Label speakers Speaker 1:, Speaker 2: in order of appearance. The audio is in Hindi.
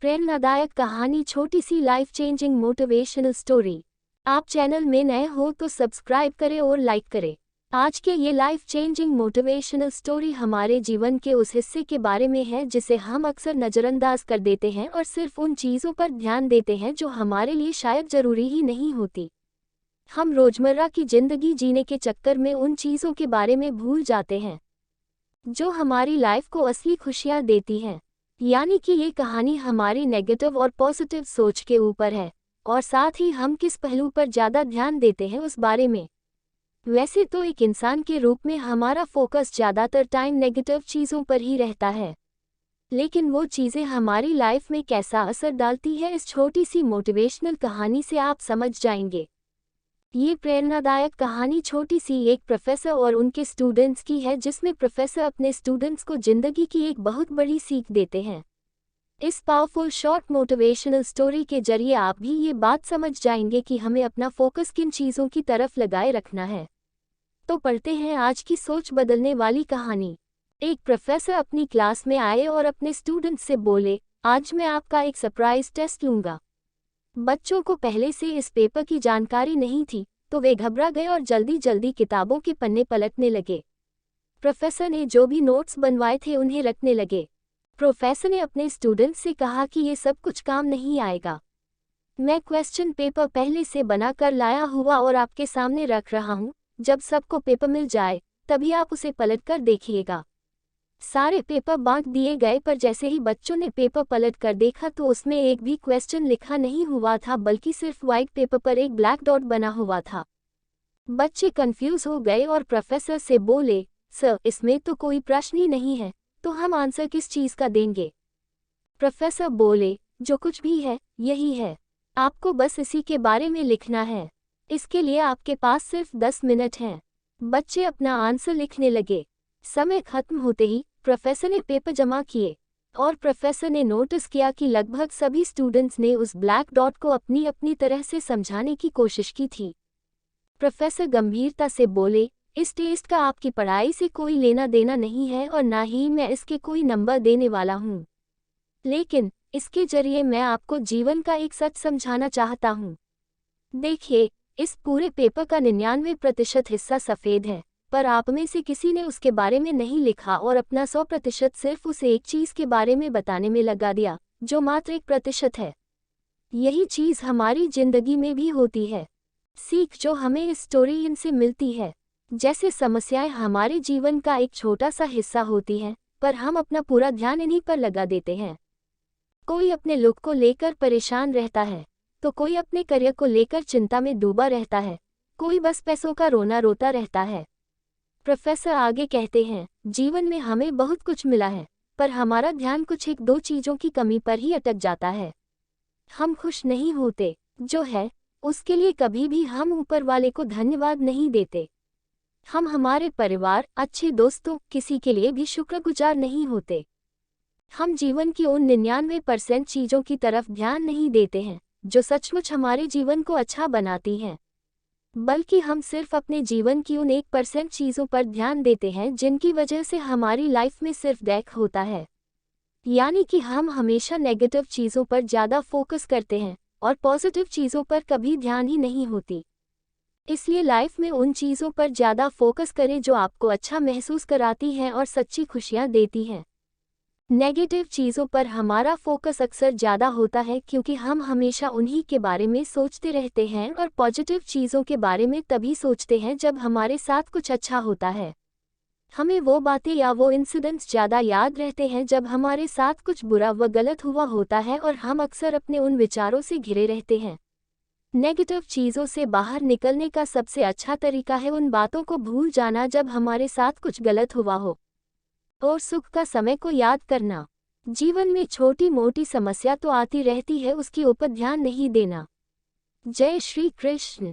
Speaker 1: प्रेरणादायक कहानी, छोटी सी लाइफ चेंजिंग मोटिवेशनल स्टोरी। आप चैनल में नए हो तो सब्सक्राइब करें और लाइक करें। आज के ये लाइफ चेंजिंग मोटिवेशनल स्टोरी हमारे जीवन के उस हिस्से के बारे में है जिसे हम अक्सर नज़रअंदाज कर देते हैं और सिर्फ उन चीज़ों पर ध्यान देते हैं जो हमारे लिए शायद ज़रूरी ही नहीं होती। हम रोज़मर्रा की ज़िंदगी जीने के चक्कर में उन चीज़ों के बारे में भूल जाते हैं जो हमारी लाइफ को असली खुशियाँ देती हैं। यानी कि ये कहानी हमारी नेगेटिव और पॉजिटिव सोच के ऊपर है और साथ ही हम किस पहलू पर ज़्यादा ध्यान देते हैं उस बारे में। वैसे तो एक इंसान के रूप में हमारा फोकस ज़्यादातर टाइम नेगेटिव चीज़ों पर ही रहता है, लेकिन वो चीज़ें हमारी लाइफ में कैसा असर डालती है, इस छोटी सी मोटिवेशनल कहानी से आप समझ जाएंगे। ये प्रेरणादायक कहानी छोटी सी एक प्रोफेसर और उनके स्टूडेंट्स की है, जिसमें प्रोफेसर अपने स्टूडेंट्स को जिंदगी की एक बहुत बड़ी सीख देते हैं। इस पावरफुल शॉर्ट मोटिवेशनल स्टोरी के जरिए आप भी ये बात समझ जाएंगे कि हमें अपना फोकस किन चीज़ों की तरफ लगाए रखना है। तो पढ़ते हैं आज की सोच बदलने वाली कहानी। एक प्रोफेसर अपनी क्लास में आए और अपने स्टूडेंट्स से बोले, आज मैं आपका एक सरप्राइज टेस्ट लूँगा। बच्चों को पहले से इस पेपर की जानकारी नहीं थी, तो वे घबरा गए और जल्दी जल्दी किताबों के पन्ने पलटने लगे। प्रोफेसर ने जो भी नोट्स बनवाए थे उन्हें रखने लगे। प्रोफेसर ने अपने स्टूडेंट्स से कहा कि ये सब कुछ काम नहीं आएगा। मैं क्वेश्चन पेपर पहले से बना कर लाया हुआ और आपके सामने रख रहा हूँ। जब सबको पेपर मिल जाए तभी आप उसे पलट कर देखिएगा। सारे पेपर बांट दिए गए, पर जैसे ही बच्चों ने पेपर पलट कर देखा तो उसमें एक भी क्वेश्चन लिखा नहीं हुआ था, बल्कि सिर्फ व्हाइट पेपर पर एक ब्लैक डॉट बना हुआ था। बच्चे कंफ्यूज हो गए और प्रोफेसर से बोले, सर इसमें तो कोई प्रश्न ही नहीं है, तो हम आंसर किस चीज़ का देंगे? प्रोफेसर बोले, जो कुछ भी है यही है, आपको बस इसी के बारे में लिखना है। इसके लिए आपके पास सिर्फ 10 मिनट हैं। बच्चे अपना आंसर लिखने लगे। समय खत्म होते ही प्रोफेसर ने पेपर जमा किए और प्रोफेसर ने नोटिस किया कि लगभग सभी स्टूडेंट्स ने उस ब्लैक डॉट को अपनी अपनी तरह से समझाने की कोशिश की थी। प्रोफेसर गंभीरता से बोले, इस टेस्ट का आपकी पढ़ाई से कोई लेना देना नहीं है और ना ही मैं इसके कोई नंबर देने वाला हूँ, लेकिन इसके जरिए मैं आपको जीवन का एक सच समझाना चाहता हूँ। देखिए, इस पूरे पेपर का 99% हिस्सा सफ़ेद है, पर आप में से किसी ने उसके बारे में नहीं लिखा और अपना 100% सिर्फ उस एक चीज़ के बारे में बताने में लगा दिया, जो मात्र 1% है। यही चीज़ हमारी ज़िंदगी में भी होती है। सीख जो हमें इस स्टोरी इनसे मिलती है, जैसे समस्याएं हमारे जीवन का एक छोटा सा हिस्सा होती हैं, पर हम अपना पूरा ध्यान इन्हीं पर लगा देते हैं। कोई अपने लुक को लेकर परेशान रहता है, तो कोई अपने करियर को लेकर चिंता में डूबा रहता है, कोई बस पैसों का रोना रोता रहता है। प्रोफेसर आगे कहते हैं, जीवन में हमें बहुत कुछ मिला है, पर हमारा ध्यान कुछ एक दो चीज़ों की कमी पर ही अटक जाता है। हम खुश नहीं होते जो है उसके लिए, कभी भी हम ऊपर वाले को धन्यवाद नहीं देते। हम हमारे परिवार, अच्छे दोस्तों, किसी के लिए भी शुक्रगुजार नहीं होते। हम जीवन की उन 99% चीज़ों की तरफ ध्यान नहीं देते हैं जो सचमुच हमारे जीवन को अच्छा बनाती हैं, बल्कि हम सिर्फ अपने जीवन की उन 1% चीज़ों पर ध्यान देते हैं जिनकी वजह से हमारी लाइफ में सिर्फ दैख होता है। यानी कि हम हमेशा नेगेटिव चीज़ों पर ज़्यादा फोकस करते हैं और पॉजिटिव चीज़ों पर कभी ध्यान ही नहीं होती। इसलिए लाइफ में उन चीज़ों पर ज़्यादा फोकस करें जो आपको अच्छा महसूस कराती हैं और सच्ची खुशियाँ देती हैं। नेगेटिव चीज़ों पर हमारा फोकस अक्सर ज़्यादा होता है क्योंकि हम हमेशा उन्हीं के बारे में सोचते रहते हैं, और पॉजिटिव चीज़ों के बारे में तभी सोचते हैं जब हमारे साथ कुछ अच्छा होता है। हमें वो बातें या वो इंसिडेंट्स ज़्यादा याद रहते हैं जब हमारे साथ कुछ बुरा व गलत हुआ होता है, और हम अक्सर अपने उन विचारों से घिरे रहते हैं। नेगेटिव चीज़ों से बाहर निकलने का सबसे अच्छा तरीका है उन बातों को भूल जाना जब हमारे साथ कुछ गलत हुआ हो, और सुख का समय को याद करना। जीवन में छोटी मोटी समस्या तो आती रहती है, उसके ऊपर ध्यान नहीं देना। जय श्री कृष्ण।